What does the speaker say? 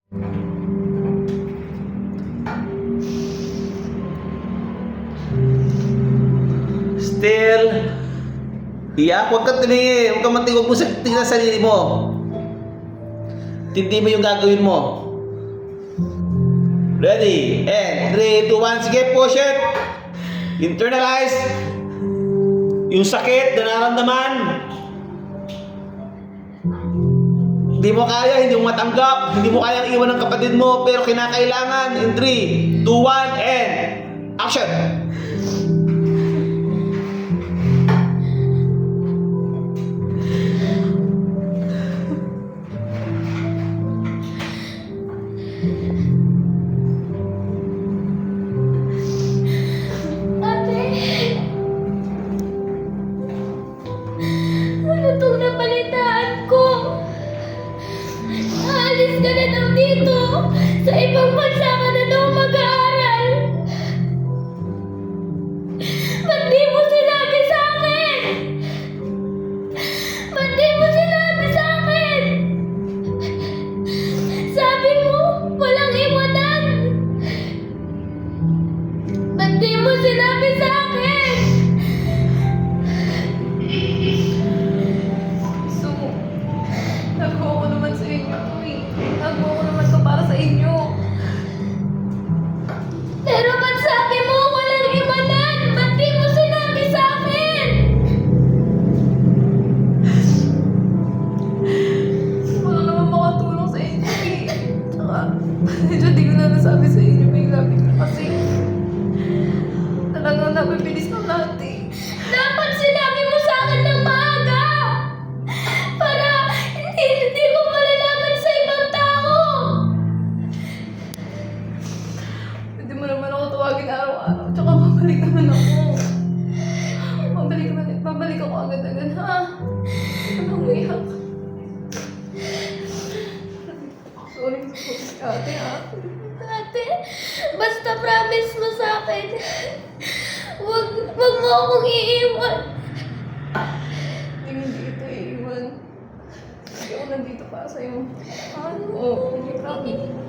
Still, iyak, huwag kang tumingin. Huwag kang matingog mo sa tingnan sa sarili mo. Tindi mo yung gagawin mo. Ready? And 3, 2, 1. Sige, push it. Internalize. Yung sakit na nararamdaman. Hindi mo kaya, hindi mo matanggap. Hindi mo kayang iwan ng kapatid mo. Pero kinakailangan. In 3, 2, 1, and action. Ano itong napalitaan ko? Aalis ka na daw dito. Sa ibang bansa ka na daw mag-aaral. Ba't di mo sinabi sa akin? Ba't di mo sinabi sa akin? Sabi mo, walang iwanan. Ba't di mo sinabi sa akin? So, nagawa ko naman sa inyo eh. Nagawa ko naman to para sa inyo. Pero ba't sabi mo walang iwanan? Ba't di mo sinabi sa akin? Wala naman makatulong sa inyo eh. Tsaka, medyo di ko na nasabi sa inyo bigla-bigla kasi talagang napipilis ng lahat eh. Dapat sinabi mo sa akin ng maaga. Para hindi ko malalaman sa ibang tao. Pwede mo naman ako tawagin araw-araw. Tsaka babalik naman ako. Babalik ako agad-agad, ha? Anong umiyak? Sorry sa ate, ha? Ate, basta promise mo sa akin. Wag mo akong iiwan. Hindi kita iiwan. Hindi ako nandito para sa'yo. Ha? Oo, promise.